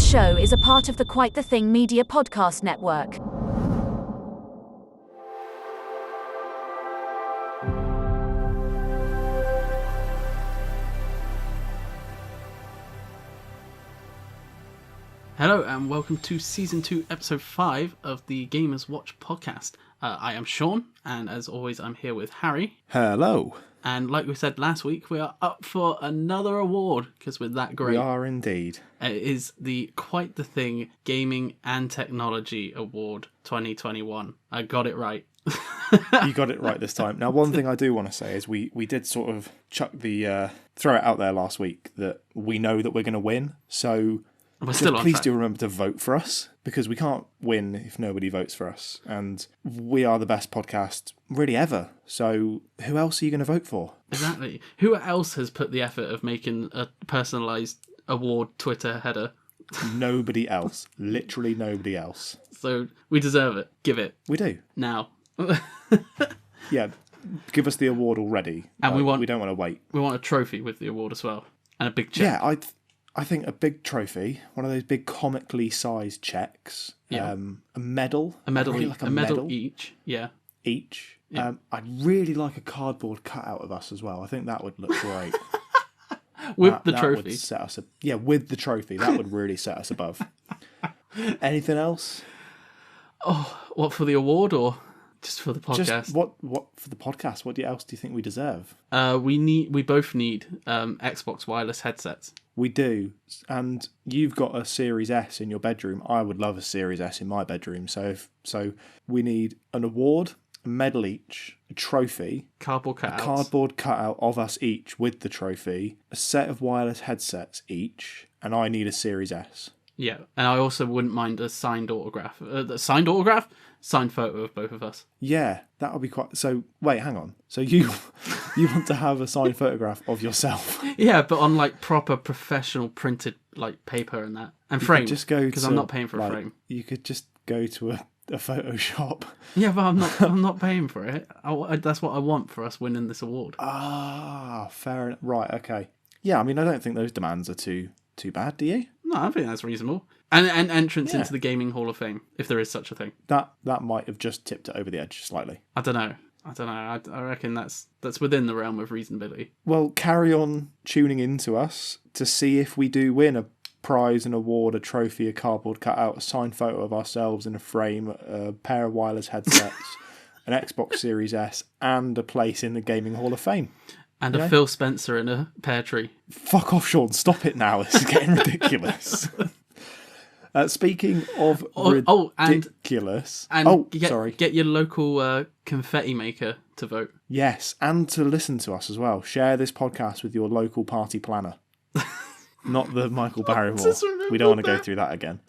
This show is a part of the Quite the Thing Media Podcast Network. Hello and welcome to Season 2, Episode 5 of the Gamers Watch podcast. I am Shaun, and as always I'm here with Harry. Hello. And like we said last week, we are up for another award, because we're that great. We are indeed. It is the Quite the Thing Gaming and Technology Award 2021. I got it right. You got it right this time. Now, one thing I do want to say is we did sort of throw it out there last week that we know that we're going to win, so... Please do remember to vote for us, because we can't win if nobody votes for us. And we are the best podcast really ever. So who else are you going to vote for? Exactly. Who else has put the effort of making a personalised award Twitter header? Nobody else. Literally nobody else. So we deserve it. Give it. We do. Now. Yeah. Give us the award already. And we don't want to wait. We want a trophy with the award as well. And a big check. Yeah, I think a big trophy, one of those big comically sized checks, a medal. A medal, really like a medal each, yeah. Each. Yeah. I'd really like a cardboard cutout of us as well. I think that would look great. With the that trophy. Would set us with the trophy. That would really set us above. Anything else? Oh, what, for the award or just for the podcast? Just what for the podcast? What else do you think we deserve? We both need Xbox wireless headsets. We do, and you've got a Series S in your bedroom. I would love a Series S in my bedroom. So we need an award, a medal each, a trophy, cardboard cutout of us each with the trophy, a set of wireless headsets each, and I need a Series S. Yeah, and I also wouldn't mind a signed autograph. Signed photo of both of us. Yeah, that would be quite... So, wait, hang on. So you want to have a signed photograph of yourself? Yeah, but on like proper professional printed like paper and that. And framed, because I'm not paying for a frame. You could just go to a photo shop. Yeah, but I'm not paying for it. That's what I want for us winning this award. Ah, fair enough. Right, okay. Yeah, I mean, I don't think those demands are too bad, do you? No, I think that's reasonable. And entrance into the Gaming Hall of Fame, if there is such a thing. That might have just tipped it over the edge slightly. I don't know. I reckon that's within the realm of reasonability. Well, carry on tuning in to us to see if we do win a prize, an award, a trophy, a cardboard cutout, a signed photo of ourselves in a frame, a pair of wireless headsets, an Xbox Series S, and a place in the Gaming Hall of Fame. And a Phil Spencer in a pear tree. Fuck off, Shaun. Stop it now. This is getting ridiculous. Speaking of ridiculous... sorry. Get your local confetti maker to vote. Yes, and to listen to us as well. Share this podcast with your local party planner. Not the Michael Barrymore. We don't want to go through that again.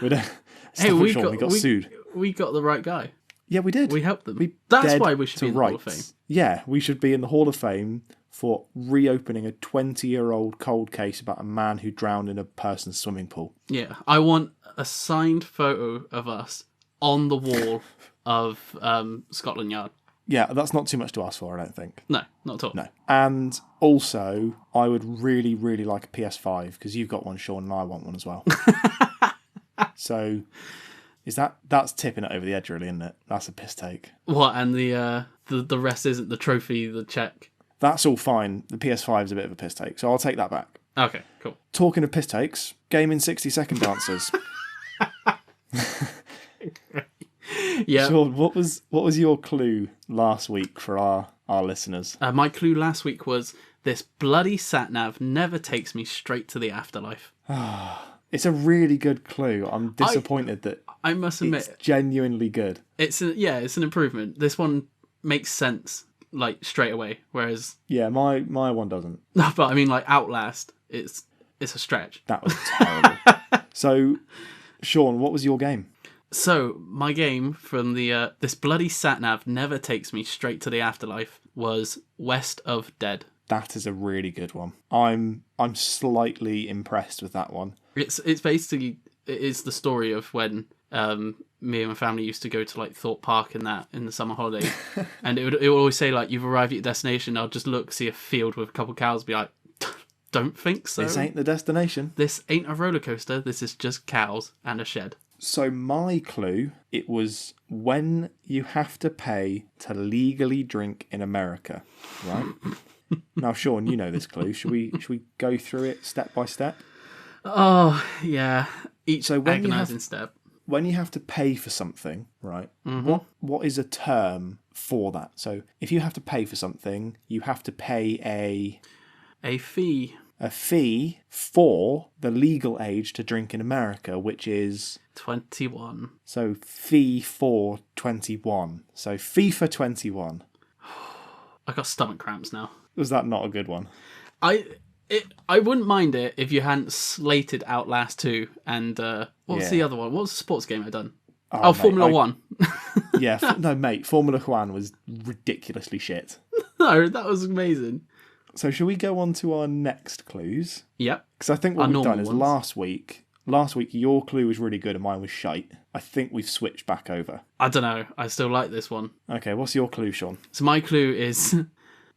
We got sued. We got the right guy. Yeah, we did. We helped them. That's why we should be in the Hall of Fame. Yeah, we should be in the Hall of Fame for reopening a 20-year-old cold case about a man who drowned in a person's swimming pool. Yeah, I want a signed photo of us on the wall of Scotland Yard. Yeah, that's not too much to ask for, I don't think. No, not at all. No. And also, I would really, really like a PS5, because you've got one, Shaun, and I want one as well. So... That's tipping it over the edge, really, isn't it? That's a piss take. What, and the rest isn't the trophy, the check? That's all fine. The PS5 is a bit of a piss take, so I'll take that back. Okay, cool. Talking of piss takes, game in 60-second answers. Yeah. Shaun, what was your clue last week for our listeners? My clue last week was, this bloody sat-nav never takes me straight to the afterlife. It's a really good clue. I'm disappointed that I must admit, it's genuinely good. It's an improvement. This one makes sense like straight away, whereas my one doesn't. No, but I mean like Outlast, it's a stretch. That was terrible. So, Shaun, what was your game? So my game from the this bloody sat-nav never takes me straight to the afterlife was West of Dead. That is a really good one. I'm slightly impressed with that one. It's basically, it is the story of when me and my family used to go to like Thorpe Park and that in the summer holiday, and it would always say like, you've arrived at your destination. I'll just look, see a field with a couple of cows, be like, don't think so. This ain't the destination. This ain't a roller coaster. This is just cows and a shed. So my clue, it was when you have to pay to legally drink in America, right? Now, Shaun, you know this clue. Should we go through it step by step? Oh, yeah. Each agonising step. When you have to pay for something, right, what is a term for that? So if you have to pay for something, you have to pay a fee. A fee for the legal age to drink in America, which is 21. So fee for 21. So fee for 21. I got stomach cramps now. Was that not a good one? I wouldn't mind it if you hadn't slated Outlast 2 and what was the other one? What was the sports game I'd done? Oh, mate, Formula 1. Yeah, no, mate, Formula 1 was ridiculously shit. No, that was amazing. So shall we go on to our next clues? Yep. Because I think what we've done is last week your clue was really good and mine was shite. I think we've switched back over. I don't know. I still like this one. Okay, what's your clue, Shaun? So my clue is,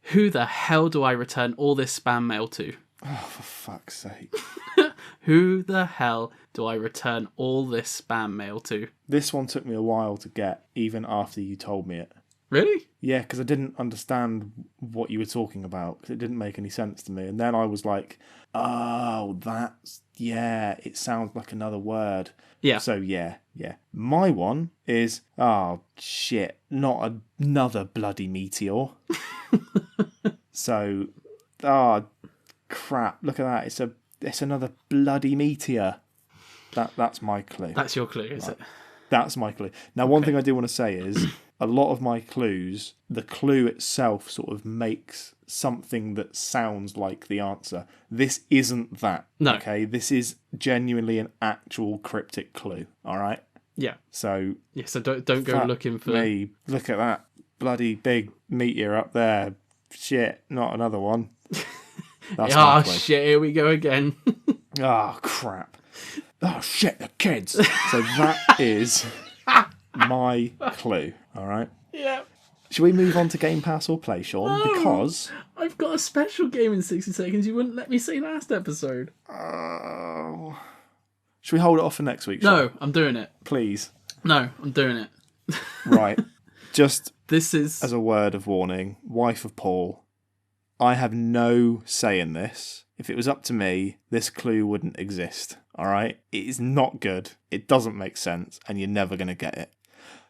who the hell do I return all this spam mail to? Oh, for fuck's sake. Who the hell do I return all this spam mail to? This one took me a while to get, even after you told me it. Really? Yeah, because I didn't understand what you were talking about, because it didn't make any sense to me. And then I was like, oh, it sounds like another word. Yeah. So, yeah. My one is, oh, shit, not another bloody meteor. So, crap, look at that. It's another bloody meteor. That's my clue. That's your clue, is it? That's my clue. Now, one thing I do want to say is, a lot of my clues, the clue itself sort of makes something that sounds like the answer. This isn't that. No. Okay? This is genuinely an actual cryptic clue. All right? Yeah. So... Yeah, so don't go looking for... Me, look at that bloody big meteor up there. Shit, not another one. That's my clue. Shit, here we go again. Oh, crap. Oh, shit, the kids. So that is... my clue, all right? Yeah. Should we move on to Game Pass or Play, Shaun? No, because... I've got a special game in 60 seconds you wouldn't let me say last episode. Oh. Should we hold it off for next week, Shaun? No, I'm doing it. Please. No, I'm doing it. Right. Just this is... as a word of warning, wife of Paul, I have no say in this. If it was up to me, this clue wouldn't exist, all right? It is not good, it doesn't make sense, and you're never going to get it.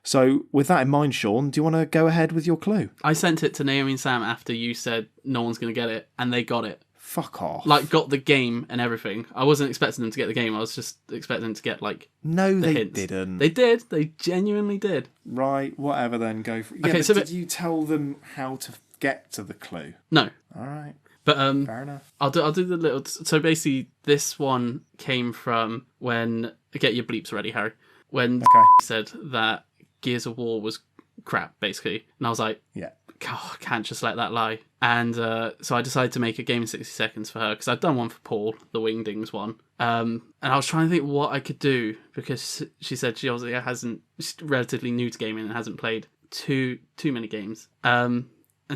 So, with that in mind, Shaun, do you want to go ahead with your clue? I sent it to Naomi and Sam after you said no one's going to get it, and they got it. Fuck off. Like, got the game and everything. I wasn't expecting them to get the game, I was just expecting them to get, like, no, the they hints. didn't. They did. They genuinely did. Right, whatever then, go for it. Yeah, okay, but did you tell them how to get to the clue? No. All right. But fair enough. I'll do the little. So basically, this one came from when get your bleeps ready, Harry. When said that Gears of War was crap, basically, and I was like, yeah, I can't just let that lie. And so I decided to make a game in 60 seconds for her because I'd done one for Paul, the Wingdings one. And I was trying to think what I could do because she said she obviously hasn't, she's relatively new to gaming and hasn't played too many games. And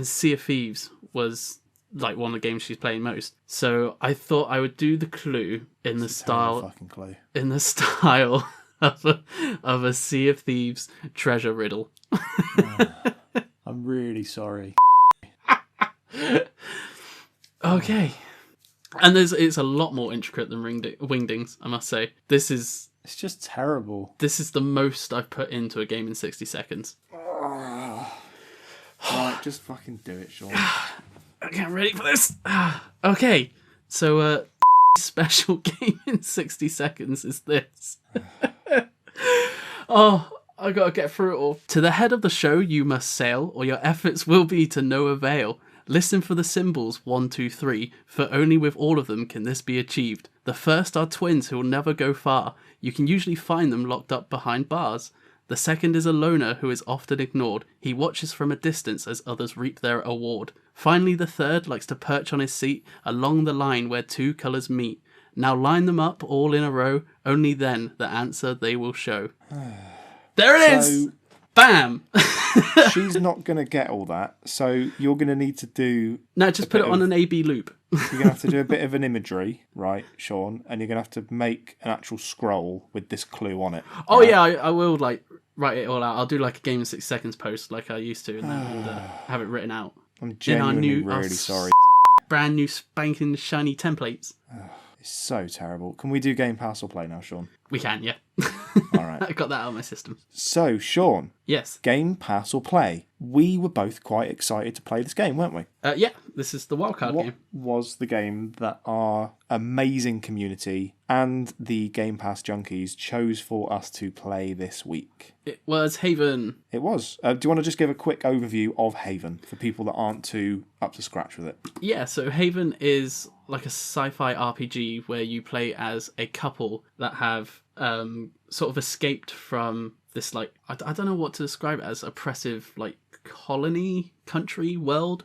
Sea of Thieves was like one of the games she's playing most. So I thought I would do the clue in the style of a Sea of Thieves treasure riddle. I'm really sorry. Okay. And it's a lot more intricate than Wingdings, I must say. It's just terrible. This is the most I've put into a game in 60 seconds. Right, just fucking do it, Shaun. Okay, I'm ready for this. Okay, so special game in 60 seconds is this. Oh, I gotta get through it all. To the head of the show you must sail, or your efforts will be to no avail. Listen for the symbols 1, 2, 3, for only with all of them can this be achieved. The first are twins who will never go far. You can usually find them locked up behind bars. The second is a loner who is often ignored. He watches from a distance as others reap their award. Finally, the third likes to perch on his seat along the line where two colours meet. Now line them up all in a row, only then the answer they will show. There it is! Bam! She's not going to get all that, so you're going to need to do... No, just put it on an A-B loop. You're going to have to do a bit of an imagery, right, Shaun? And you're going to have to make an actual scroll with this clue on it. Oh, right? yeah, I will, like, write it all out. I'll do, like, a game in 6 seconds post like I used to and have it written out. I'm genuinely really sorry. Brand new spanking shiny templates. It's so terrible. Can we do Game Pass or Play now, Shaun? We can, yeah. All right. I got that out of my system. So, Shaun. Yes. Game Pass or Play? We were both quite excited to play this game, weren't we? Yeah, this is the wildcard game. What was the game that our amazing community and the Game Pass junkies chose for us to play this week? It was Haven. It was. Do you want to just give a quick overview of Haven for people that aren't too up to scratch with it? Yeah, so Haven is like a sci-fi RPG where you play as a couple that have sort of escaped from this, like, I don't know what to describe it as, oppressive, like, colony, country, world,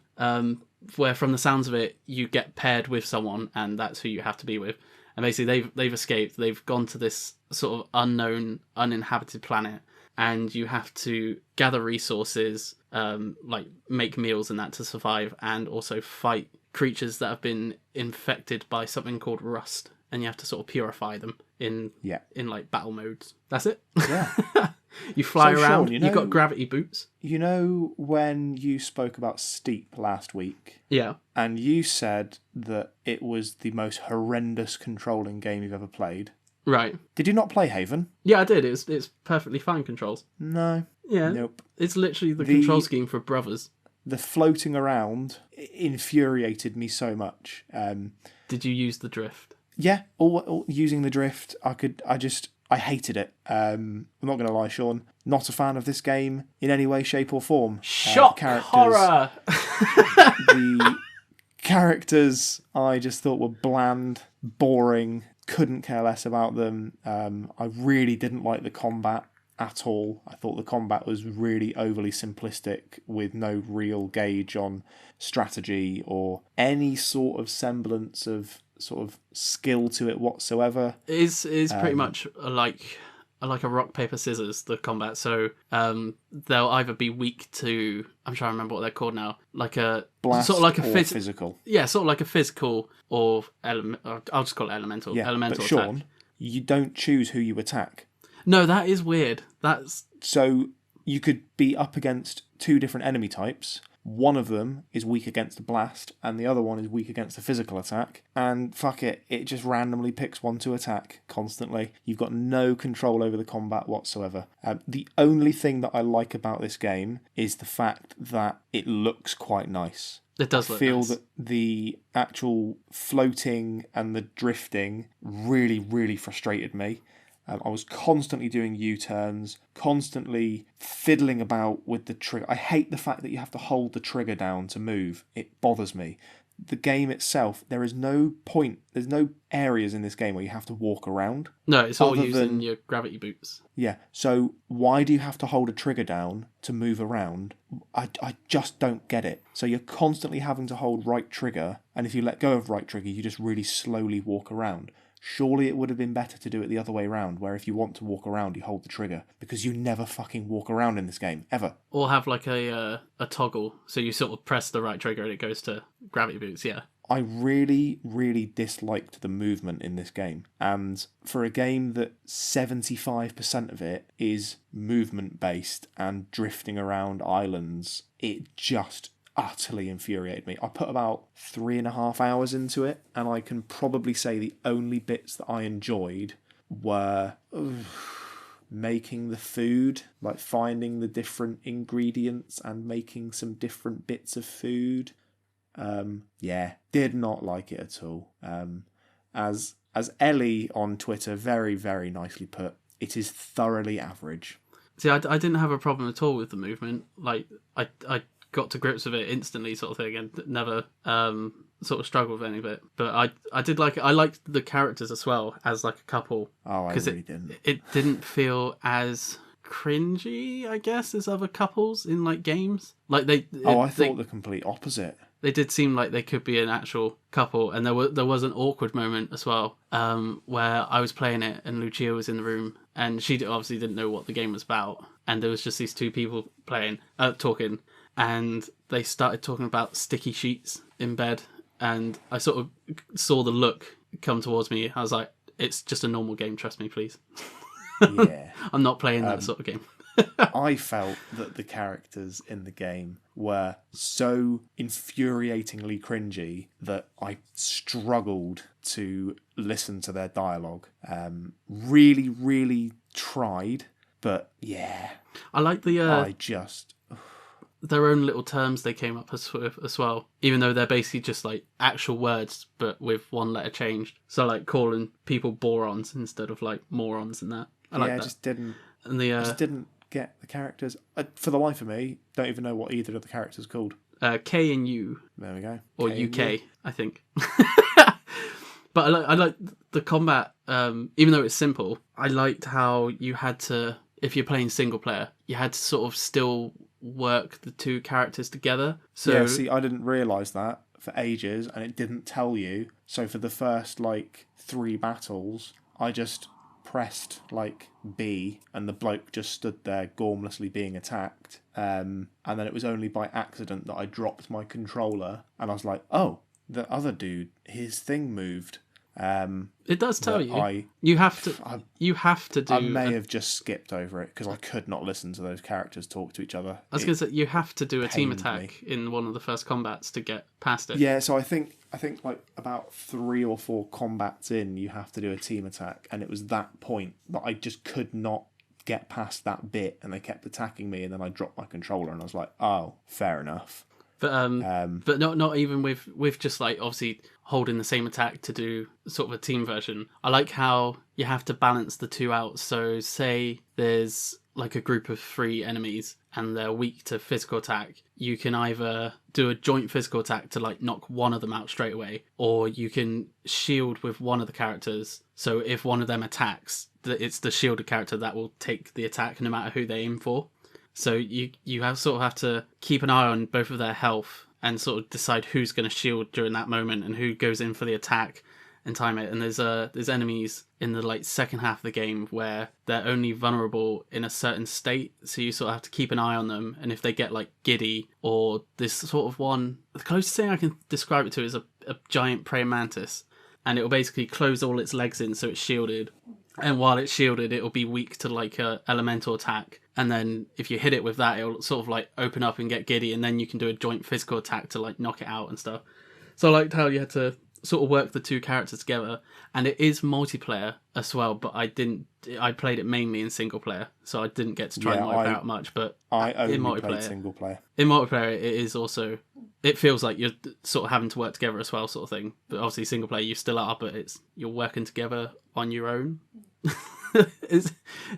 where from the sounds of it, you get paired with someone and that's who you have to be with. And basically they've escaped, they've gone to this sort of unknown, uninhabited planet, and you have to gather resources, like make meals and that to survive, and also fight creatures that have been infected by something called rust, and you have to sort of purify them in like battle modes. That's it. Yeah. You fly So, around. Shaun, You've got gravity boots. You know when you spoke about Steep last week? Yeah. And you said that it was the most horrendous controlling game you've ever played. Right. Did you not play Haven? Yeah, I did. It's perfectly fine controls. No. Yeah. Nope. It's literally the control scheme for brothers. The floating around infuriated me so much. Did you use the drift? Yeah, all using the drift, I hated it. I'm not going to lie, Shaun. Not a fan of this game in any way, shape or form. Shock horror! The characters I just thought were bland, boring, couldn't care less about them. I really didn't like the combat at all. I thought the combat was really overly simplistic with no real gauge on strategy or any sort of semblance of sort of skill to it whatsoever. It is pretty much like a rock paper scissors, the combat. So they'll either be weak to, I'm trying to remember what they're called now, like a blast, sort of like a physical. Yeah, sort of like a physical or I'll just call it elemental. Yeah, elemental but attack. Shaun, you don't choose who you attack. No, that is weird. So you could be up against two different enemy types. One of them is weak against the blast, and the other one is weak against the physical attack. And fuck it, it just randomly picks one to attack constantly. You've got no control over the combat whatsoever. The only thing that I like about this game is the fact that it looks quite nice. It does look I feel nice. that the actual floating and the drifting really, really frustrated me. I was constantly doing U-turns, constantly fiddling about with the trigger. I hate the fact that you have to hold the trigger down to move. It bothers me. The game itself, there's no areas in this game where you have to walk around. No, it's all using your gravity boots. Yeah, so why do you have to hold a trigger down to move around? I just don't get it. So you're constantly having to hold right trigger, and if you let go of right trigger, you just really slowly walk around. Surely it would have been better to do it the other way around, where if you want to walk around, you hold the trigger, because you never fucking walk around in this game, ever. Or have like a toggle, so you sort of press the right trigger and it goes to gravity boots, yeah. I really, really disliked the movement in this game. And for a game that 75% of it is movement-based and drifting around islands, it just utterly infuriated me. I put about 3.5 hours into it, and I can probably say the only bits that I enjoyed were making the food, like finding the different ingredients and making some different bits of food. Did not like it at all. As Ellie on Twitter very, very nicely put, it is thoroughly average. See, I didn't have a problem at all with the movement. Like, I got to grips with it instantly, sort of thing, and never sort of struggled with any of it. But I did like it. I liked the characters as well as like a couple. Oh, I really didn't. It didn't feel as cringy, I guess, as other couples in like games. Like I thought the complete opposite. They did seem like they could be an actual couple, and there was an awkward moment as well, where I was playing it and Lucia was in the room, and she obviously didn't know what the game was about, and there was just these two people talking, and they started talking about sticky sheets in bed, and I sort of saw the look come towards me. I was like, it's just a normal game, trust me, please. Yeah. I'm not playing that sort of game. I felt that the characters in the game were so infuriatingly cringy that I struggled to listen to their dialogue. Really, really tried, but yeah. I like the... their own little terms they came up with as well, even though they're basically just like actual words, but with one letter changed. So like calling people borons instead of like morons and that. I like that. I just didn't... And the, I just didn't get the characters. For the life of me, don't even know what either of the characters called. K and U. There we go. Or K UK, I think. But I like the combat, even though it's simple, I liked how you had to, if you're playing single player, you had to sort of still work the two characters together. So yeah, see, I didn't realise that for ages, and it didn't tell you. So for the first, 3 battles, I just pressed B, and the bloke just stood there gormlessly being attacked, and then it was only by accident that I dropped my controller and I was like, oh, the other dude, his thing moved. It does tell you. You have to do. I may have just skipped over it because I could not listen to those characters talk to each other. I was going to say you have to do a team attack in one of the first combats to get past it. Yeah, so I think about 3 or 4 combats in, you have to do a team attack, and it was that point that I just could not get past that bit, and they kept attacking me, and then I dropped my controller, and I was like, oh, fair enough. But not even with just obviously holding the same attack to do sort of a team version. I like how you have to balance the two out. So say there's a group of 3 enemies and they're weak to physical attack. You can either do a joint physical attack to knock one of them out straight away, or you can shield with one of the characters. So if one of them attacks, it's the shielded character that will take the attack no matter who they aim for. So you have to keep an eye on both of their health and sort of decide who's going to shield during that moment and who goes in for the attack and time it. And there's enemies in the second half of the game where they're only vulnerable in a certain state, so you sort of have to keep an eye on them. And if they get giddy, or this sort of one, the closest thing I can describe it to is a giant praying mantis, and it'll basically close all its legs in so it's shielded. And while it's shielded, it'll be weak to a elemental attack. And then if you hit it with that, it'll sort of open up and get giddy, and then you can do a joint physical attack to knock it out and stuff. So I liked how you had to sort of work the two characters together. And it is multiplayer as well, but I played it mainly in single player, so I didn't get to try and wipe out much. But I only played single player. In multiplayer, it is also, it feels like you're sort of having to work together as well, sort of thing. But obviously single player, you still are, but you're working together on your own. Is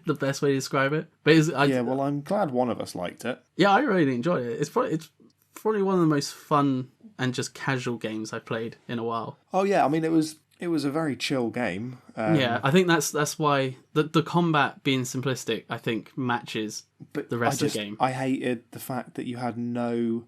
the best way to describe it. But well, I'm glad one of us liked it. Yeah, I really enjoyed it. It's probably one of the most fun and just casual games I've played in a while. Oh yeah, I mean it was a very chill game. Yeah, I think that's why the combat being simplistic, I think, matches the rest of the game. I hated the fact that you had no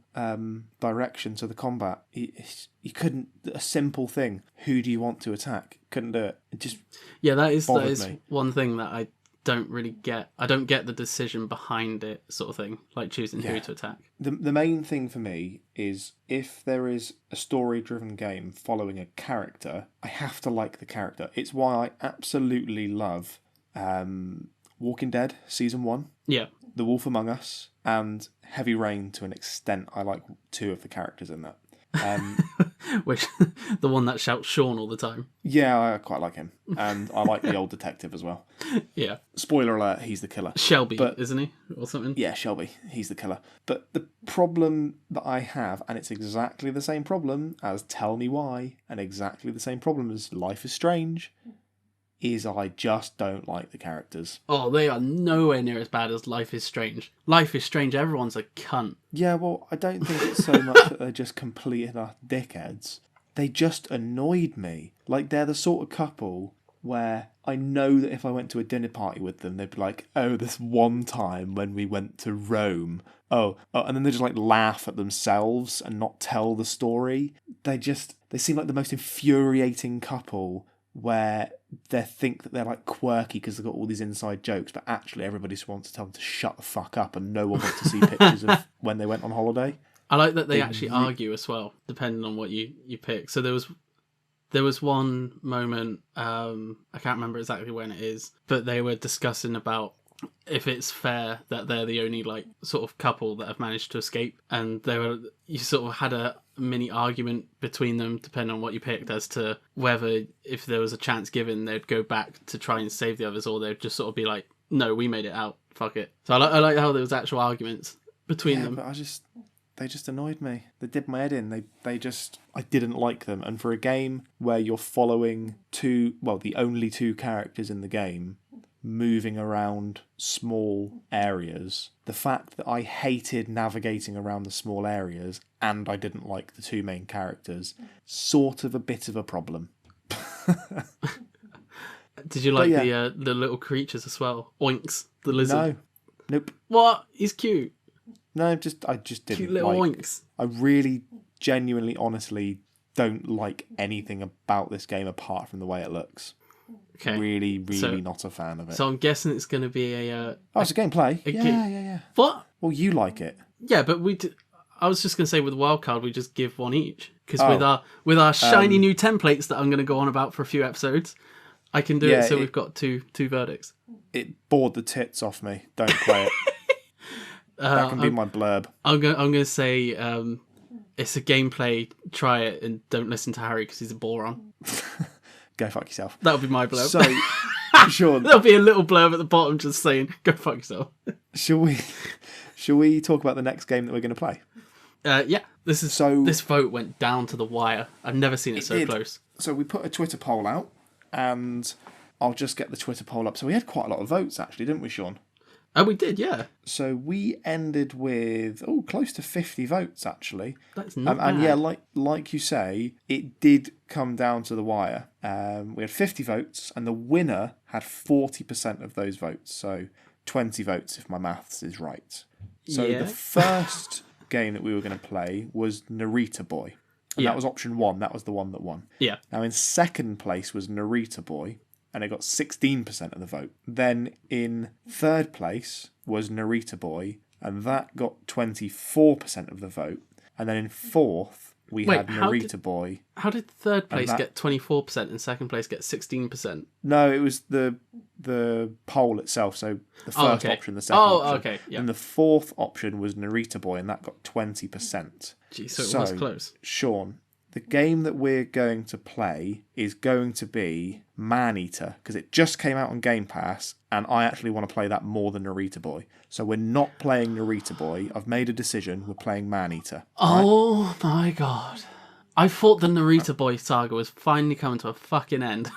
direction to the combat. You couldn't, a simple thing, who do you want to attack? Couldn't do it. It just that is me. one thing that I don't really get. I don't get the decision behind it, sort of thing, choosing who to attack. The main thing for me is if there is a story-driven game following a character, I have to like the character. It's why I absolutely love Walking Dead Season 1, The Wolf Among Us, and Heavy Rain to an extent. I like 2 of the characters in that. Which the one that shouts Shaun all the time. Yeah, I quite like him, and I like the old detective as well. Yeah. Spoiler alert: he's the killer. Shelby, isn't he, or something? Yeah, Shelby. He's the killer. But the problem that I have, and it's exactly the same problem as Tell Me Why, and exactly the same problem as Life is Strange, is I just don't like the characters. Oh, they are nowhere near as bad as Life is Strange. Life is Strange, everyone's a cunt. Yeah, well, I don't think it's so much that they're just complete and utter dickheads. They just annoyed me. They're the sort of couple where I know that if I went to a dinner party with them, they'd be like, oh, this one time when we went to Rome. Oh, and then they just laugh at themselves and not tell the story. They seem like the most infuriating couple where they think that they're quirky because they've got all these inside jokes, but actually everybody just wants to tell them to shut the fuck up, and no one wants to see pictures of when they went on holiday. I like that they actually argue as well, depending on what you pick. So there was one moment, I can't remember exactly when it is, but they were discussing about if it's fair that they're the only like sort of couple that have managed to escape, and you sort of had a mini argument between them depending on what you picked as to whether if there was a chance given they'd go back to try and save the others, or they'd just sort of be like, no, we made it out, fuck it. So I like how there was actual arguments between them. But they just annoyed me. They did my head in. I didn't like them. And for a game where you're following the only two characters in the game moving around small areas, the fact that I hated navigating around the small areas and I didn't like the two main characters, sort of a bit of a problem. Did you like the little creatures as well? Oinks, the lizard. No. Nope. What? He's cute. No, I just didn't. Cute little oinks. I really, genuinely, honestly don't like anything about this game apart from the way it looks. Okay. Really, not a fan of it. So I'm guessing it's going to be it's a gameplay. Yeah. What? Well, you like it. Yeah, but I was just going to say with Wildcard we just give one each, because with our shiny new templates that I'm going to go on about for a few episodes, I can do it. So we've got two verdicts. It bored the tits off me. Don't play it. That can be my blurb. I'm going to say it's a gameplay. Try it and don't listen to Harry because he's a boron. Go fuck yourself. That'll be my blurb. So, Shaun, there'll be a little blurb at the bottom just saying, "Go fuck yourself." Shall we talk about the next game that we're going to play? Yeah. This vote went down to the wire. I've never seen it so close. So we put a Twitter poll out, and I'll just get the Twitter poll up. So we had quite a lot of votes, actually, didn't we, Shaun? Oh, we did, yeah. So we ended with close to 50 votes, actually. That's not bad. And yeah, like you say, it did come down to the wire. We had 50 votes, and the winner had 40% of those votes. So 20 votes, if my maths is right. So the first game that we were going to play was Narita Boy. And that was option 1. That was the one that won. Yeah. Now, in second place was Narita Boy, and it got 16% of the vote. Then in third place was Narita Boy, and that got 24% of the vote. And then in fourth, we had Narita Boy. How did third place get 24% and second place get 16%? No, it was the poll itself. So the first option, the second option. Okay. Yeah. And the fourth option was Narita Boy, and that got 20%. Gee, so it was close. Shaun, the game that we're going to play is going to be Maneater, because it just came out on Game Pass, and I actually want to play that more than Narita Boy. So we're not playing Narita Boy. I've made a decision. We're playing Maneater. Oh my god. I thought the Narita Boy saga was finally coming to a fucking end.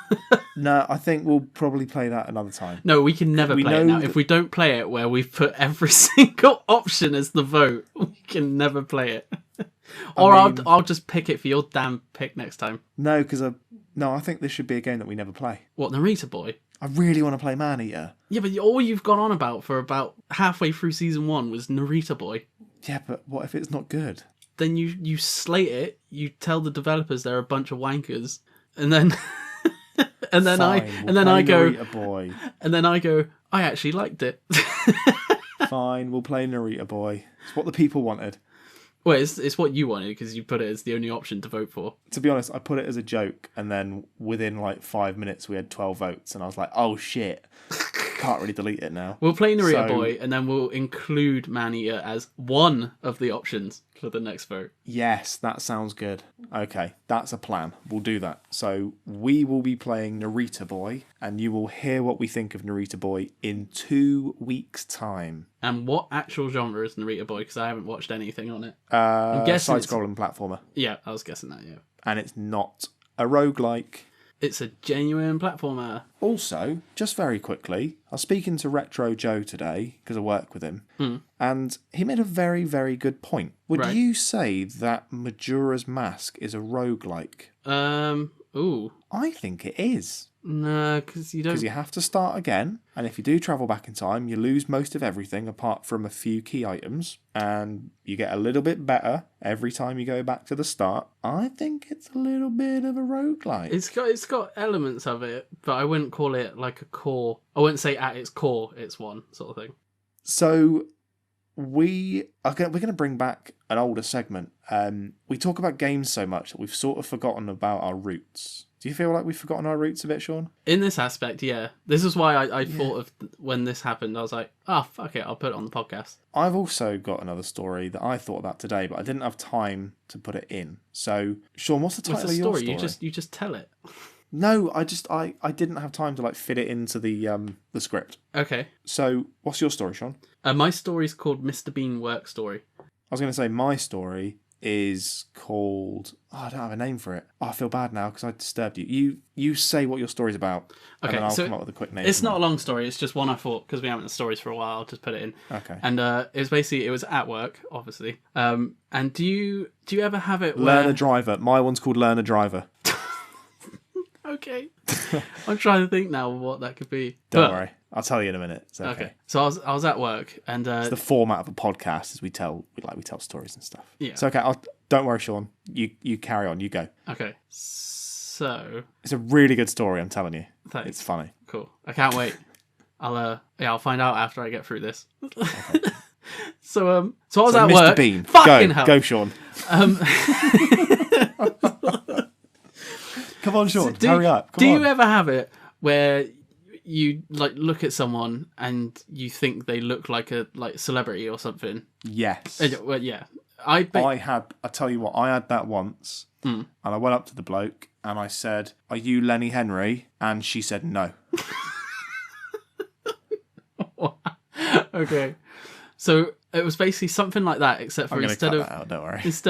No, I think we'll probably play that another time. No, we can never play it now. If we don't play it where we've put every single option as the vote, we can never play it. Or I'll just pick it for your damn pick next time. No, because I think this should be a game that we never play. What, Narita Boy? I really want to play Maneater. Yeah, but all you've gone on about for about halfway through season 1 was Narita Boy. Yeah, but what if it's not good? Then you slate it, you tell the developers they're a bunch of wankers, and then I go, I actually liked it. Fine, we'll play Narita Boy. It's what the people wanted. Well, it's what you wanted because you put it as the only option to vote for. To be honest, I put it as a joke, and then within like 5 minutes we had 12 votes, and I was like, oh shit, can't really delete it now. We'll play Narita Boy, and then we'll include Maneater as one of the options for the next vote. Yes, that sounds good. Okay, that's a plan. We'll do that. So we will be playing Narita Boy, and you will hear what we think of Narita Boy in 2 weeks' time. And what actual genre is Narita Boy? Because I haven't watched anything on it. I'm guessing side-scrolling platformer. Yeah, I was guessing that, yeah. And it's not a roguelike. It's a genuine platformer. Also, just very quickly, I was speaking to Retro Joe today, because I work with him, and he made a very, very good point. Would you say that Madura's Mask is a roguelike? Ooh. I think it is. No, because you don't... Because you have to start again, and if you do travel back in time, you lose most of everything apart from a few key items, and you get a little bit better every time you go back to the start. I think it's a little bit of a roguelike. It's got elements of it, but I wouldn't call it like a core... I wouldn't say at its core it's one sort of thing. So, we're going to bring back an older segment. We talk about games so much that we've sort of forgotten about our roots. Do you feel like we've forgotten our roots a bit, Shaun? In this aspect, yeah. This is why I thought of when this happened. I was like, fuck it, I'll put it on the podcast. I've also got another story that I thought about today, but I didn't have time to put it in. So, Shaun, what's the title of your story? You just tell it. No, I didn't have time to fit it into the script. Okay. So, what's your story, Shaun? My story's called Mr. Bean Work Story. I was going to say my story is called... I don't have a name for it. I feel bad now because I disturbed you. You say what your story's about, and then I'll come up with a quick name. It's not a long story. It's just one I thought, because we haven't had stories for a while, I'll just put it in. Okay. And it was at work, obviously. And do you ever have it Learn a driver. My one's called Learn a Driver. Okay. I'm trying to think now what that could be. Don't worry. I'll tell you in a minute. It's okay. So I was at work, and it's the format of a podcast as we tell stories and stuff. Yeah. So okay, don't worry, Shaun. You carry on. You go. Okay. So it's a really good story. I'm telling you. Thanks. It's funny. Cool. I can't wait. I'll find out after I get through this. Okay. So I was at Mr. work. Bean. Fucking hell. Go, Shaun. Come on, Shaun. Hurry up. Do you ever have it where you look at someone and you think they look like a celebrity or something? Yes. Well, yeah. I tell you what, I had that once, and I went up to the bloke and I said, "Are you Lenny Henry?" And she said no. Okay. So it was basically something like that, except for instead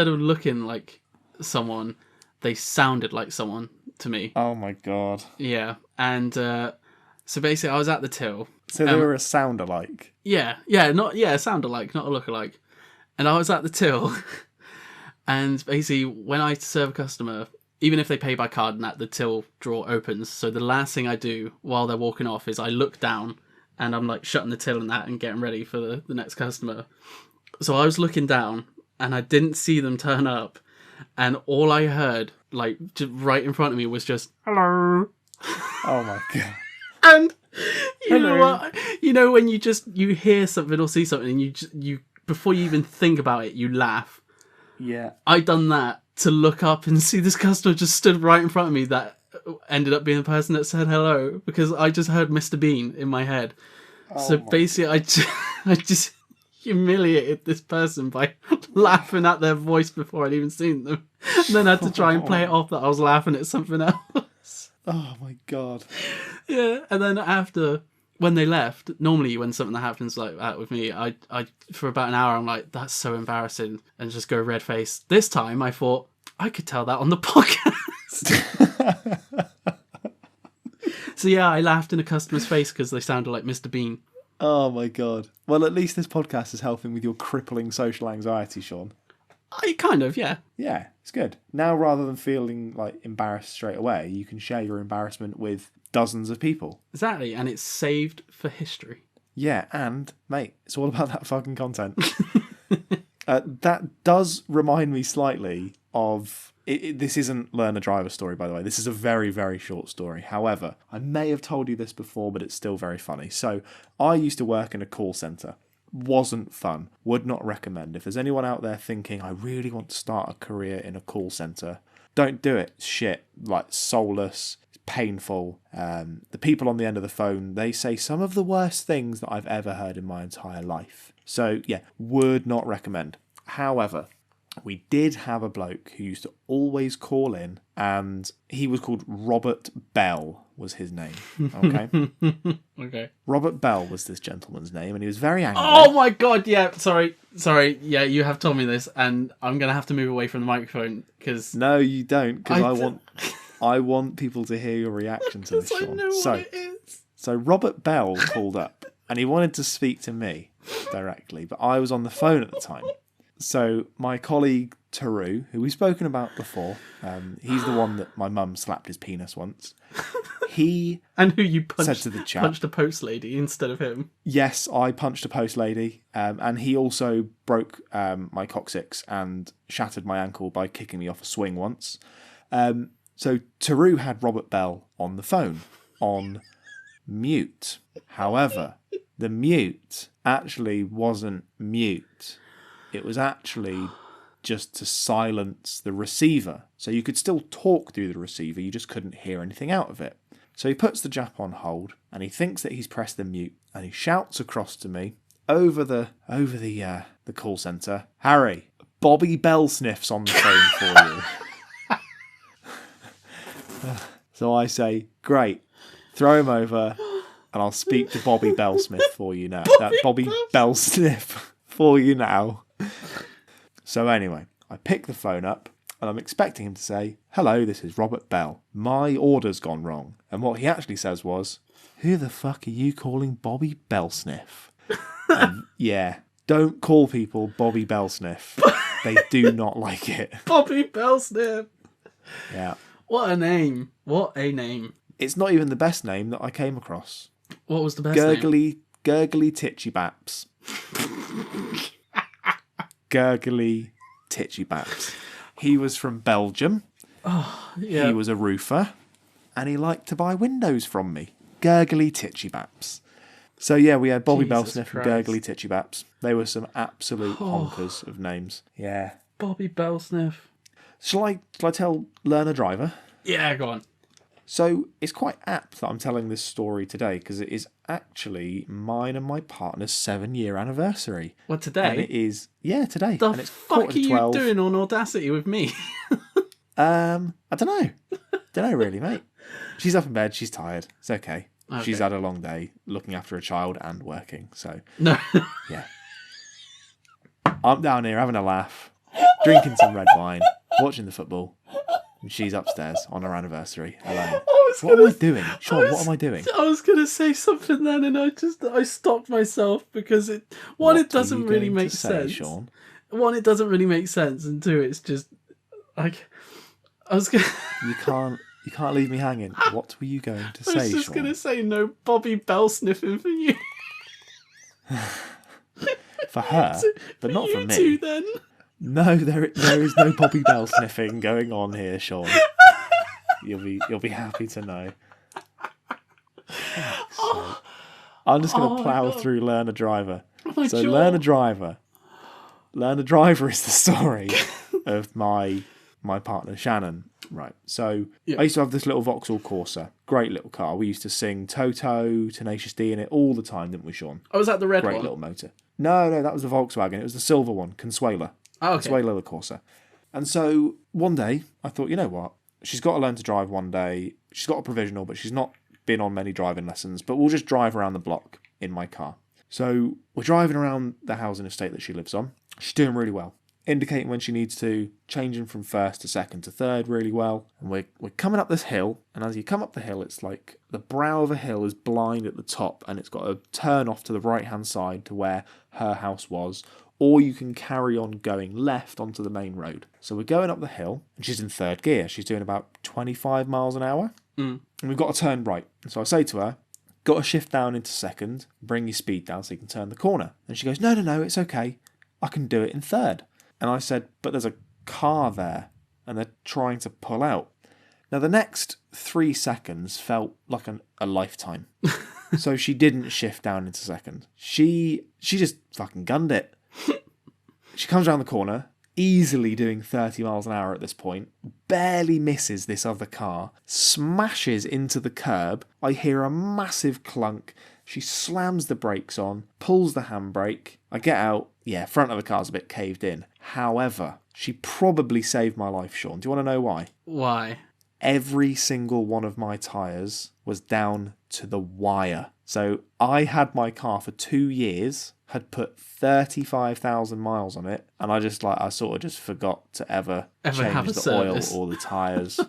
of looking like someone, they sounded like someone to me. Oh my god. Yeah. And so basically I was at the till. So they were a sound-alike? Yeah, a sound-alike, not a look-alike. And I was at the till, and basically when I serve a customer, even if they pay by card and that, the till drawer opens, so the last thing I do while they're walking off is I look down and I'm shutting the till and that and getting ready for the next customer. So I was looking down and I didn't see them turn up, and all I heard, just right in front of me, was just, "Hello." Oh my god. And you know what? You know when you hear something or see something and you before you even think about it, you laugh. Yeah. I done that to look up and see this customer just stood right in front of me that ended up being the person that said hello, because I just heard Mr. Bean in my head. So basically I just humiliated this person by laughing at their voice before I'd even seen them. And then I had to try and play it off that I was laughing at something else. Oh my god. Yeah, and then after, when they left, normally when something that happens like that with me, I for about an hour I'm like, that's so embarrassing, and just go red faced. This time I thought, I could tell that on the podcast. So yeah, I laughed in a customer's face because they sounded like Mr. Bean. Oh my god. Well, at least this podcast is helping with your crippling social anxiety, Shaun. Kind of, yeah. Yeah, it's good. Now, rather than feeling embarrassed straight away, you can share your embarrassment with dozens of people. Exactly, and it's saved for history. Yeah, and, mate, it's all about that fucking content. That does remind me slightly of... This isn't Learn a Driver story, by the way. This is a very, very short story. However, I may have told you this before, but it's still very funny. So, I used to work in a call centre. Wasn't fun. Would not recommend. If there's anyone out there thinking, I really want to start a career in a call centre, don't do it. It's shit. Soulless. It's painful. The people on the end of the phone, they say some of the worst things that I've ever heard in my entire life. So, yeah, would not recommend. However, we did have a bloke who used to always call in, and he was called Robert Bell, was his name. Okay? Okay. Robert Bell was this gentleman's name, and he was very angry. Oh my god, yeah, sorry. Yeah, you have told me this, and I'm going to have to move away from the microphone, because... No, you don't, because I want people to hear your reaction to this, Shaun. I know what it is. So Robert Bell called up, and he wanted to speak to me directly, but I was on the phone at the time. So my colleague Taru, who we've spoken about before, he's the one that my mum slapped his penis once. He and who you said to the chap, punched a post lady instead of him. Yes, I punched a post lady, and he also broke my coccyx and shattered my ankle by kicking me off a swing once. So Taru had Robert Bell on the phone on mute. However, the mute actually wasn't mute. It was actually just to silence the receiver. So you could still talk through the receiver, you just couldn't hear anything out of it. So he puts the Jap on hold, and he thinks that he's pressed the mute, and he shouts across to me over the call centre, "Harry, Bobby Bellsniff's on the phone for you." So I say, "Great, throw him over, and I'll speak to Bobby Bellsmith for you now." Bobby Bellsniff for you now. So anyway, I pick the phone up, and I'm expecting him to say, "Hello, this is Robert Bell. My order's gone wrong." And what he actually says was, "Who the fuck are you calling Bobby Bellsniff?" Yeah, don't call people Bobby Bellsniff. They do not like it. Bobby Bellsniff. Yeah. What a name. What a name. It's not even the best name that I came across. What was the best name? Gurgly Titchy Baps. Gurgly Titchy Baps. He was from Belgium. Oh, yeah. He was a roofer. And he liked to buy windows from me. Gurgly Titchy Baps. So yeah, we had Bobby Bellsniff and Gurgly Titchy Baps. They were some absolute honkers of names. Yeah. Bobby Bellsniff. Shall I tell Learn a Driver? Yeah, go on. So it's quite apt that I'm telling this story today because it is actually mine and my partner's 7-year anniversary. What, today? And it is, yeah, today. The and it's fuck are you doing on Audacity with me? I don't know. Don't know really, mate. She's up in bed. She's tired. It's okay. She's had a long day looking after a child and working. So, no. Yeah. I'm down here having a laugh, drinking some red wine, watching the football. And she's upstairs on her anniversary alone. What am I doing? Sean, what am I doing? I was going to say something then and I stopped myself because it doesn't really make sense. Sean? One, it doesn't really make sense, and two, it's just like I was going You can't leave me hanging. What were you going to say, Sean? I was just going to say no Bobby Bell sniffing for you. For her, but not for me. Too, then. No, there is no Bobby Bell sniffing going on here, Sean. You'll be happy to know. I'm just going to plough through Learn a Driver. So Learn a Driver. Learn a Driver is the story of my partner Shannon. Right. So I used to have this little Vauxhall Corsa. Great little car. We used to sing Toto, Tenacious D in it all the time, didn't we, Sean? Oh, was that the red one? Great little motor. No, that was the Volkswagen. It was the silver one, Consuela. Oh, okay. Consuela the Corsa. And so one day I thought, you know what? She's got to learn to drive one day. She's got a provisional, but she's not been on many driving lessons. But we'll just drive around the block in my car. So we're driving around the housing estate that she lives on. She's doing really well, indicating when she needs to, changing from first to second to third really well. And we're coming up this hill, and as you come up the hill, it's like the brow of a hill is blind at the top, and it's got a turn off to the right-hand side to where her house was, or you can carry on going left onto the main road. So we're going up the hill, and she's in third gear. She's doing about 25 miles an hour, and we've got to turn right. And so I say to her, got to shift down into second, bring your speed down so you can turn the corner. And she goes, no, it's okay. I can do it in third. And I said, but there's a car there, and they're trying to pull out. Now, the next 3 seconds felt like a lifetime. So she didn't shift down into second. She just fucking gunned it. She comes around the corner, easily doing 30 miles an hour at this point, barely misses this other car, smashes into the curb. I hear a massive clunk. She slams the brakes on, pulls the handbrake. I get out. Yeah, front of the car's a bit caved in. However, she probably saved my life, Sean. Do you want to know why? Why? Every single one of my tyres was down to the wire. So I had my car for 2 years, had put 35,000 miles on it, and I sort of just forgot to ever change the oil or the tyres.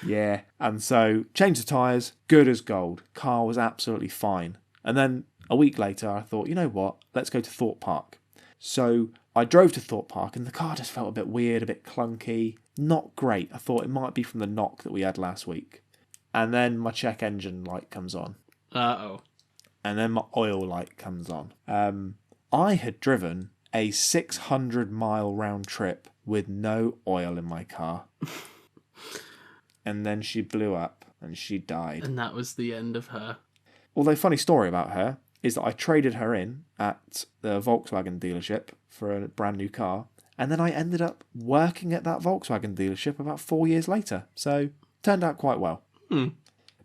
Yeah. And so changed the tyres, good as gold. Car was absolutely fine. And then a week later, I thought, you know what? Let's go to Thorpe Park. So I drove to Thorpe Park, and the car just felt a bit weird, a bit clunky. Not great. I thought it might be from the knock that we had last week. And then my check engine light comes on. Uh-oh. And then my oil light comes on. I had driven a 600-mile round trip with no oil in my car. And then she blew up and she died. And that was the end of her. Although, funny story about her, is that I traded her in at the Volkswagen dealership for a brand new car, and then I ended up working at that Volkswagen dealership about 4 years later. So, turned out quite well.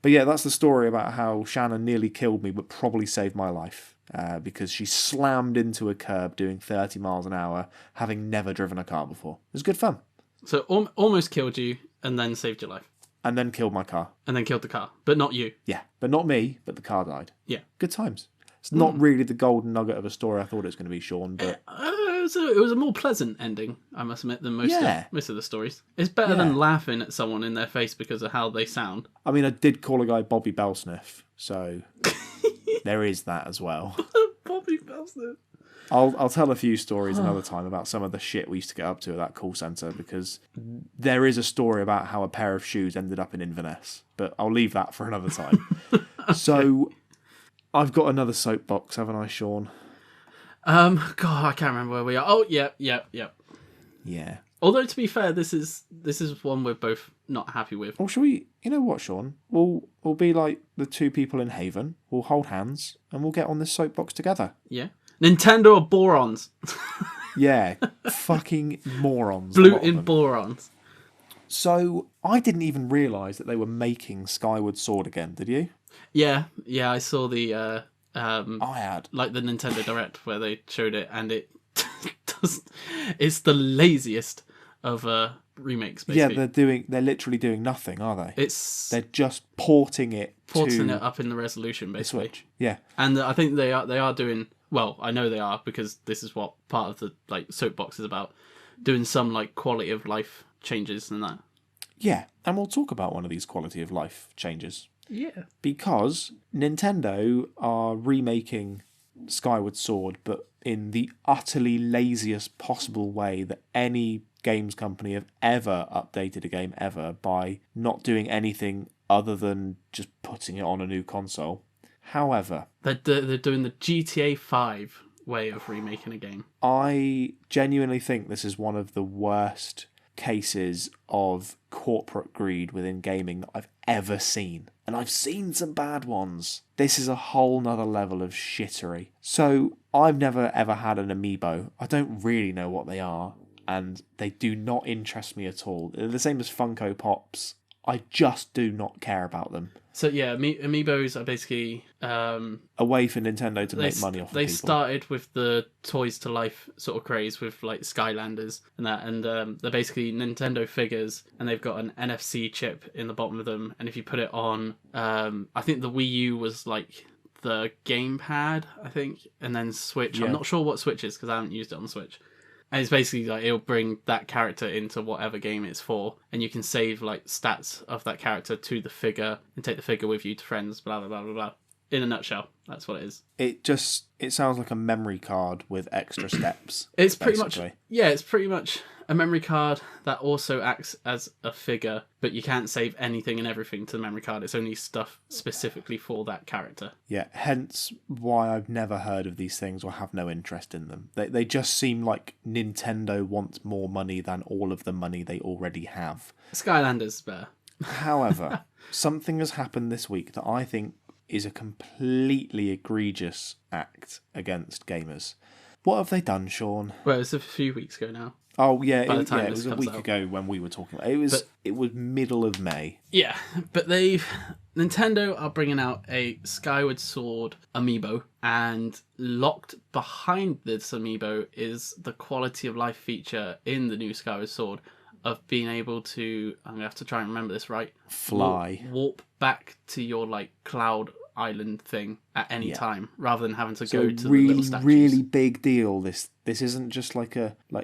But yeah, that's the story about how Shannon nearly killed me, but probably saved my life. Because she slammed into a curb doing 30 miles an hour, having never driven a car before. It was good fun. So almost killed you and then saved your life. And then killed my car. And then killed the car, but not you. Yeah, but not me, but the car died. Yeah. Good times. It's not really the golden nugget of a story I thought it was going to be, Shaun, but... It was a more pleasant ending, I must admit, than most of the stories. It's better than laughing at someone in their face because of how they sound. I mean, I did call a guy Bobby Bellsniff, so there is that as well. Bobby Bellsniff. I'll tell a few stories another time about some of the shit we used to get up to at that call centre, because there is a story about how a pair of shoes ended up in Inverness, but I'll leave that for another time. Okay. So, I've got another soapbox, haven't I, Shaun? God, I can't remember where we are. Oh, yeah. Yeah. Although, to be fair, this is one we're both not happy with. Well, shall we... You know what, Shaun? We'll be like the two people in Haven. We'll hold hands, and we'll get on this soapbox together. Yeah. Nintendo are borons. Yeah, fucking morons. Blue-in borons. So, I didn't even realise that they were making Skyward Sword again, did you? Yeah, I saw the... I had. Like the Nintendo Direct where they showed it, and it it's the laziest of remakes, basically. Yeah, they're literally doing nothing, are they? They're just porting it up in the resolution, basically. The Switch. Yeah. And I think they are doing, well, I know they are, because this is what part of the like soapbox is about, doing some like quality of life changes and that. Yeah, and we'll talk about one of these quality of life changes. Yeah. Because Nintendo are remaking Skyward Sword, but in the utterly laziest possible way that any games company have ever updated a game ever, by not doing anything other than just putting it on a new console. However... They're doing the GTA 5 way of remaking a game. I genuinely think this is one of the worst cases of corporate greed within gaming that I've ever seen. And I've seen some bad ones. This is a whole nother level of shittery. So, I've never ever had an Amiibo. I don't really know what they are, and they do not interest me at all. They're the same as Funko Pops. I just do not care about them. So yeah, Amiibos are basically... a way for Nintendo to make money off of people. They started with the Toys to Life sort of craze with like Skylanders and that, and they're basically Nintendo figures, and they've got an NFC chip in the bottom of them, and if you put it on, I think the Wii U was like the gamepad, I think, and then Switch. Yeah. I'm not sure what Switch is because I haven't used it on the Switch. And it's basically like it'll bring that character into whatever game it's for, and you can save like stats of that character to the figure and take the figure with you to friends, blah blah blah blah blah. In a nutshell, that's what it is. It sounds like a memory card with extra steps. It's pretty much a memory card that also acts as a figure, but you can't save anything and everything to the memory card. It's only stuff specifically for that character. Yeah, hence why I've never heard of these things or have no interest in them. They just seem like Nintendo wants more money than all of the money they already have. Skylanders better. However, something has happened this week that I think is a completely egregious act against gamers. What have they done, Shaun? Well, it's a few weeks ago now. Oh, yeah, it was a week ago when we were talking about it. It was middle of May. Yeah, but Nintendo are bringing out a Skyward Sword Amiibo, and locked behind this Amiibo is the quality of life feature in the new Skyward Sword of being able to, I'm going to have to try and remember this right, fly. Warp back to your like cloud island thing at any time, rather than having to go to the little statues. Really big deal. This isn't just like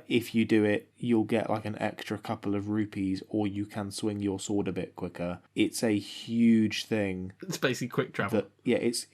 if you do it, you'll get like an extra couple of rupees, or you can swing your sword a bit quicker. It's a huge thing. It's basically quick travel. It's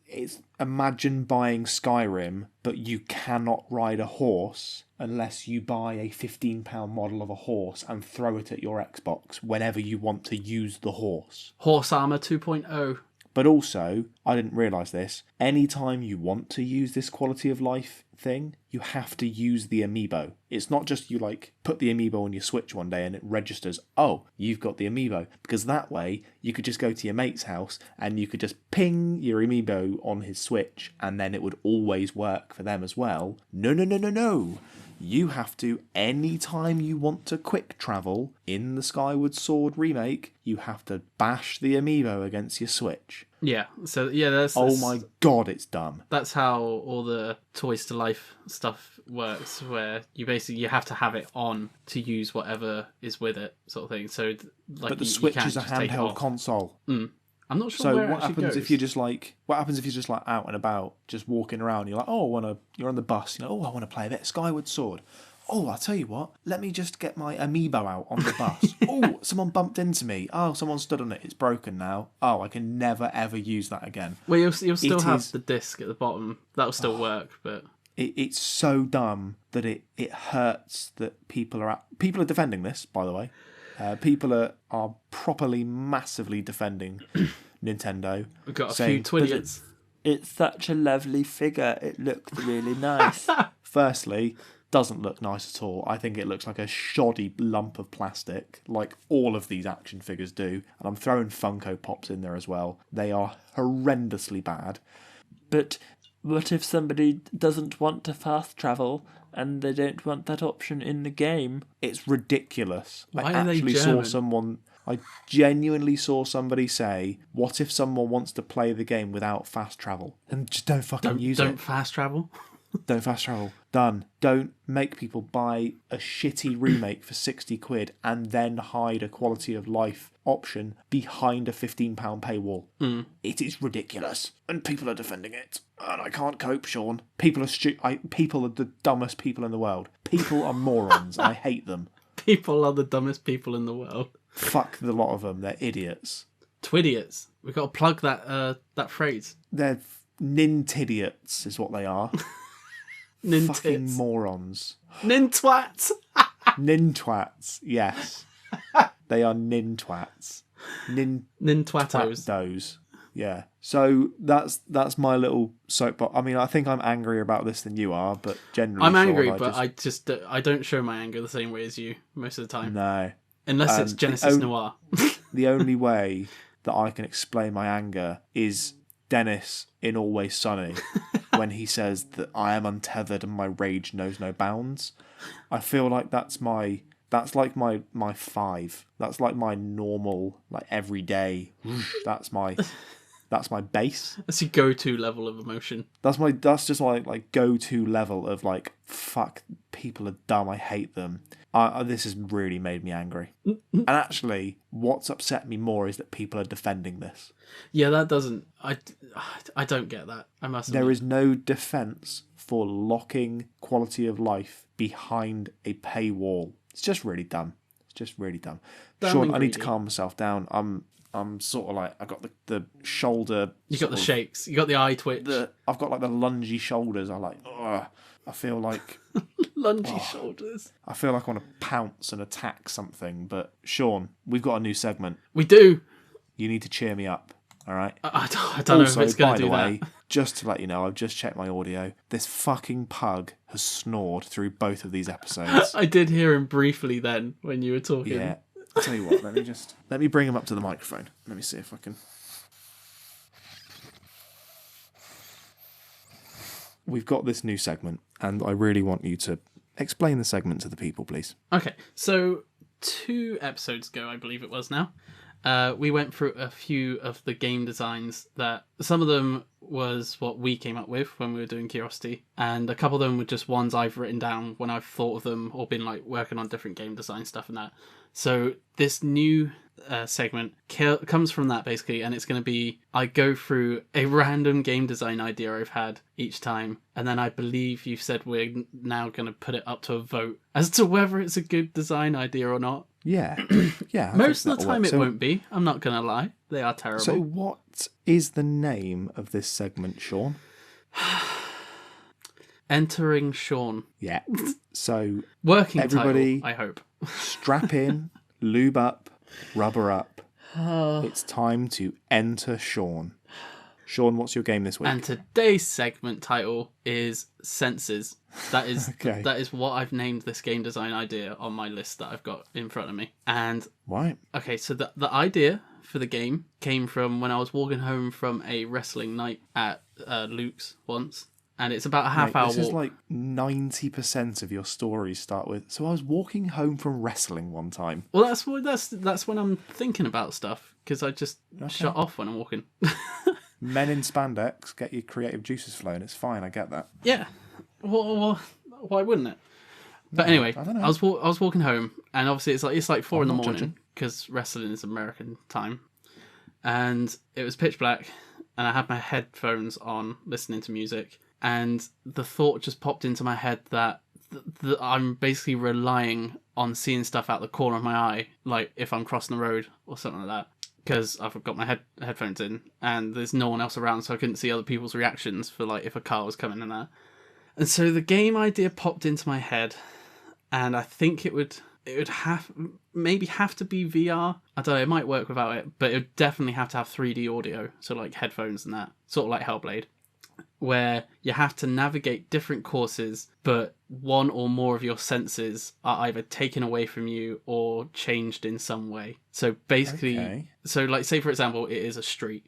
imagine buying Skyrim, but you cannot ride a horse unless you buy a £15 model of a horse and throw it at your Xbox whenever you want to use the horse. Horse Armour 2.0. But also, I didn't realise this. Anytime you want to use this quality of life thing, you have to use the Amiibo. It's not just you like put the Amiibo on your Switch one day and it registers, oh, you've got the Amiibo. Because that way you could just go to your mate's house and you could just ping your Amiibo on his Switch and then it would always work for them as well. No. You have to, anytime you want to quick travel in the Skyward Sword remake, you have to bash the Amiibo against your Switch. Yeah, so yeah, that's oh my god, it's dumb. That's how all the Toys to Life stuff works, where you have to have it on to use whatever is with it, sort of thing. So, like, but the Switch is a handheld console. I'm not sure. So where what happens goes. if you're just like? What happens if you're just like out and about, just walking around? You're like, oh, you're on the bus. You know, I want to play a bit of Skyward Sword. Oh, I'll tell you what. Let me just get my Amiibo out on the bus. Oh, someone bumped into me. Oh, someone stood on it. It's broken now. Oh, I can never ever use that again. Well, you'll still have the disc at the bottom. That'll still work, but it's so dumb that it hurts that people are defending this. By the way, people are properly massively defending Nintendo. We've got a few twidiots. It's such a lovely figure. It looked really nice. Firstly, doesn't look nice at all. I think it looks like a shoddy lump of plastic, like all of these action figures do. And I'm throwing Funko Pops in there as well. They are horrendously bad. But what if somebody doesn't want to fast travel and they don't want that option in the game? It's ridiculous. Why are they German? I genuinely saw somebody say, what if someone wants to play the game without fast travel? And just don't use it. Don't fast travel? Don't fast travel. Done. Don't make people buy a shitty remake for 60 quid and then hide a quality of life option behind a £15 paywall. It is ridiculous. And people are defending it. And I can't cope, Shaun. People are the dumbest people in the world. People are morons. I hate them. People are the dumbest people in the world. Fuck the lot of them. They're idiots. Twidiots. We've got to plug that phrase. They're nintidiots is what they are. Fucking morons. Nintwats. Nintwats, yes. They are nintwats. Nintwattos. Yeah. So that's my little soapbox. I mean, I think I'm angrier about this than you are, but generally I'm angry, but I don't show my anger the same way as you most of the time. No. Unless it's Genesis Noir. The only way that I can explain my anger is Dennis in Always Sunny when he says that I am untethered and my rage knows no bounds. I feel like that's like my 5. That's like my normal, like everyday. That's my base. That's your go-to level of emotion. That's just my like go-to level of like, fuck, people are dumb. I hate them. This has really made me angry. And actually, what's upset me more is that people are defending this. Yeah, that doesn't. I don't get that. I must admit. There is no defense for locking quality of life behind a paywall. It's just really dumb. Shaun, I need to calm myself down. I'm sort of like, I got the shoulder. You got the shakes. You got the eye twitch. I've got like the lungy shoulders. I feel like lungy shoulders. I feel like I want to pounce and attack something. But Shaun, we've got a new segment. We do. You need to cheer me up. All right. I don't know if it's going to do that. By the way, just to let you know, I've just checked my audio. This fucking pug has snored through both of these episodes. I did hear him briefly then when you were talking. Yeah. I'll tell you what. Let me bring him up to the microphone. Let me see if I can. We've got this new segment, and I really want you to explain the segment to the people, please. Okay, so 2 episodes ago, I believe it was now, we went through a few of the game designs that some of them was what we came up with when we were doing Curiosity, and a couple of them were just ones I've written down when I've thought of them or been like working on different game design stuff and that. So this new segment comes from that basically, and it's going to be I go through a random game design idea I've had each time, and then I believe you've said we're now going to put it up to a vote as to whether it's a good design idea or not. Yeah. Yeah. Most of the time it won't be. I'm not going to lie. They are terrible. So what is the name of this segment, Shaun? Entering Shaun. Yeah. So working everybody, title, I hope. Strap in, lube up, rubber up. It's time to enter Shaun. Shaun, what's your game this week? And today's segment title is Senses. That is Okay. that is what I've named this game design idea on my list that I've got in front of me. And Right. okay, so the idea for the game came from when I was walking home from a wrestling night at Luke's once. And it's about a half-hour walk. This is like 90% of your stories start with, so I was walking home from wrestling one time. Well, that's when I'm thinking about stuff, because I just shut off when I'm walking. Men in spandex, get your creative juices flowing. It's fine, I get that. Yeah. Well, why wouldn't it? But anyway, I don't know. I was walking home, and obviously it's like 4 in the not morning, judging. because wrestling is American time. And it was pitch black, and I had my headphones on, listening to music. And the thought just popped into my head that I'm basically relying on seeing stuff out the corner of my eye, like if I'm crossing the road or something like that, because I've got my headphones in and there's no one else around, so I couldn't see other people's reactions for like if a car was coming and that. And so the game idea popped into my head, and I think it would have to be VR. I don't know, it might work without it, but it would definitely have to have 3D audio, so like headphones and that, sort of like Hellblade, where you have to navigate different courses, but one or more of your senses are either taken away from you or changed in some way. So basically, So like say for example, it is a street,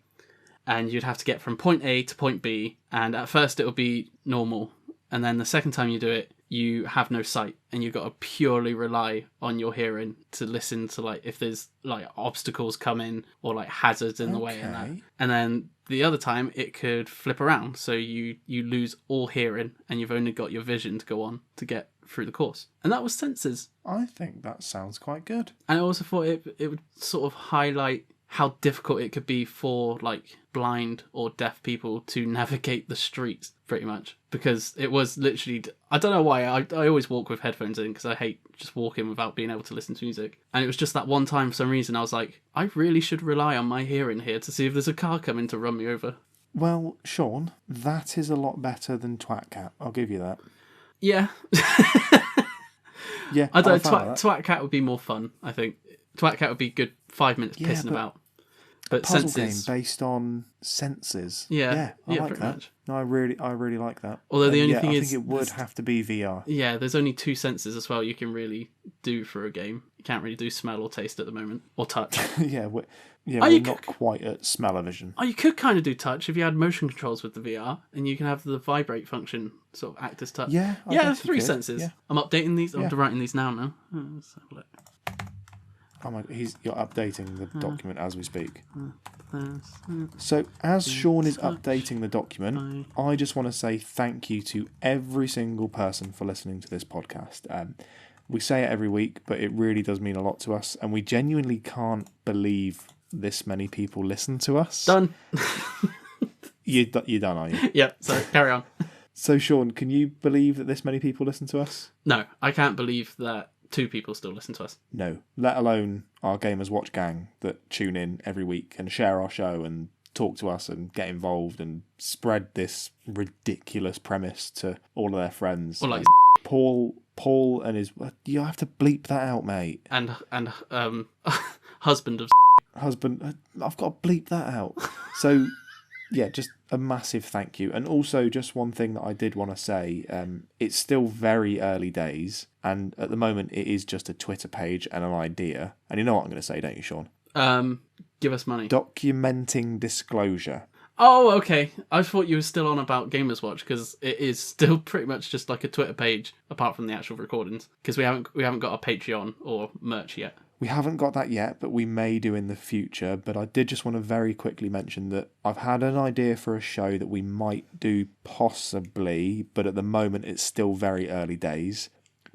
and you'd have to get from point A to point B, and at first it'll be normal, and then the second time you do it, you have no sight, and you've got to purely rely on your hearing to listen to like if there's like obstacles coming or like hazards in the way and that. And then the other time it could flip around, so you lose all hearing and you've only got your vision to go on to get through the course. And that was Senses. I think that sounds quite good. And I also thought it would sort of highlight how difficult it could be for like blind or deaf people to navigate the streets, pretty much, because it was literally, I don't know why, I always walk with headphones in because I hate just walking without being able to listen to music, and it was just that one time for some reason I was like, I really should rely on my hearing here to see if there's a car coming to run me over. Well, Shaun, that is a lot better than Twat Cat, I'll give you that. Yeah. Yeah, I don't know, Twat Cat would be more fun, I think. Twat Cat would be good 5 minutes pissing about. But puzzle Senses game based on senses. Yeah, I like pretty that. much. No, I really like that. Although the only thing I is, think it would have to be VR. Yeah, there's only 2 senses as well you can really do for a game. You can't really do smell or taste at the moment, or touch. We're you not quite at smell-o-vision. Oh, you could kind of do touch if you had motion controls with the VR, and you can have the vibrate function sort of act as touch. Yeah, I guess you 3 could. senses. Yeah. I'm updating these. I'm writing these now. Let's have a look. Oh my! You're updating the document as we speak. So as Shaun is updating the document, I just want to say thank you to every single person for listening to this podcast. We say it every week, but it really does mean a lot to us, and we genuinely can't believe this many people listen to us. Done. You're done, are you? Yeah. So carry on. So Shaun, can you believe that this many people listen to us? No, I can't believe that 2 people still listen to us. No, let alone our Gamers Watch gang that tune in every week and share our show and talk to us and get involved and spread this ridiculous premise to all of their friends. Or like Paul and his... You have to bleep that out, mate. And husband of Husband... I've got to bleep that out. So... Yeah, just a massive thank you. And also just one thing that I did want to say, it's still very early days, and at the moment it is just a Twitter page and an idea. And you know what I'm going to say, don't you, Shaun? Give us money. Documenting disclosure. Oh, okay. I thought you were still on about Gamers Watch, because it is still pretty much just like a Twitter page, apart from the actual recordings, because we haven't got a Patreon or merch yet. We haven't got that yet, but we may do in the future. But I did just want to very quickly mention that I've had an idea for a show that we might do possibly, but at the moment it's still very early days.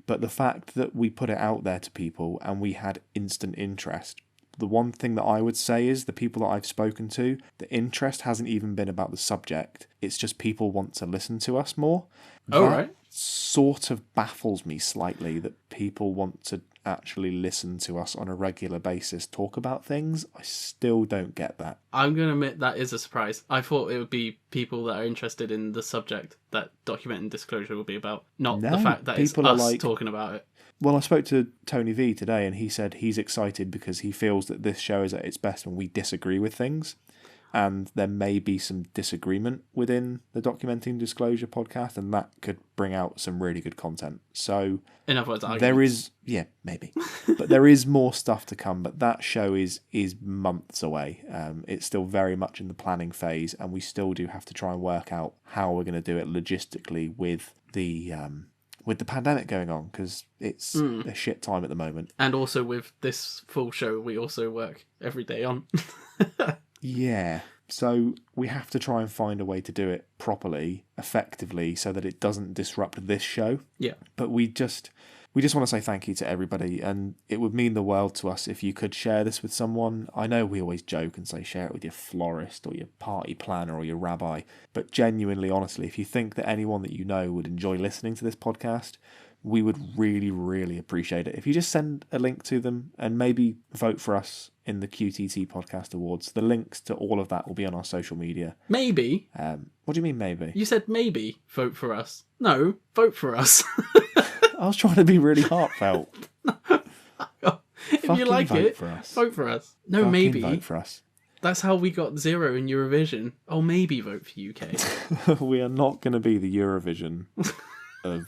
But the fact that we put it out there to people and we had instant interest, the one thing that I would say is the people that I've spoken to, the interest hasn't even been about the subject. It's just people want to listen to us more. Oh, right. Sort of baffles me slightly that people want to actually listen to us on a regular basis talk about things. I still don't get that. I'm going to admit that is a surprise. I thought it would be people that are interested in the subject that documenting disclosure will be about, not the fact that it's us talking about it. Well, I spoke to Tony V today and he said he's excited because he feels that this show is at its best when we disagree with things. and there may be some disagreement within the Documenting Disclosure podcast, and that could bring out some really good content. So in other words, arguments. There is, maybe, but there is more stuff to come. But that show is months away. It's still very much in the planning phase, and we still do have to try and work out how we're going to do it logistically with the pandemic going on, because it's a shit time at the moment. And also with this full show, we also work every day on. Yeah. So we have to try and find a way to do it properly, effectively, so that it doesn't disrupt this show. Yeah. But we just want to say thank you to everybody, and it would mean the world to us if you could share this with someone. I know we always joke and say share it with your florist or your party planner or your rabbi, but genuinely, honestly, if you think that anyone that you know would enjoy listening to this podcast, we would really, really appreciate it if you just send a link to them and maybe vote for us in the QTT Podcast Awards. The links to all of that will be on our social media. Maybe. What do you mean, maybe? You said maybe vote for us. No, vote for us. I was trying to be really heartfelt. If you like it, vote for us. No, Fucking maybe. Vote for us. That's how we got 0 in Eurovision. Oh, maybe vote for UK. We are not going to be the Eurovision of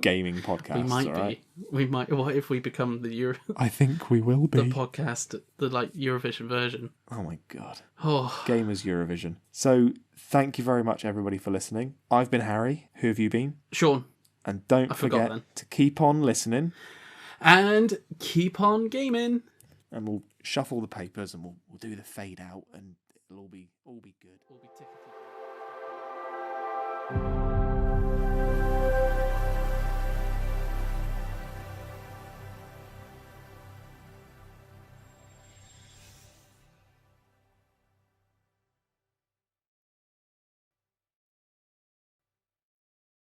gaming podcasts. We might right? be. We might. What if we become the I think we will be. the podcast, the Eurovision version? Oh my god. Oh, Gamers Eurovision. So thank you very much, everybody, for listening. I've been Harry. Who have you been? Shaun. And don't forget to keep on listening. And keep on gaming. And we'll shuffle the papers and we'll do the fade out, and it'll all be good. All be tickety.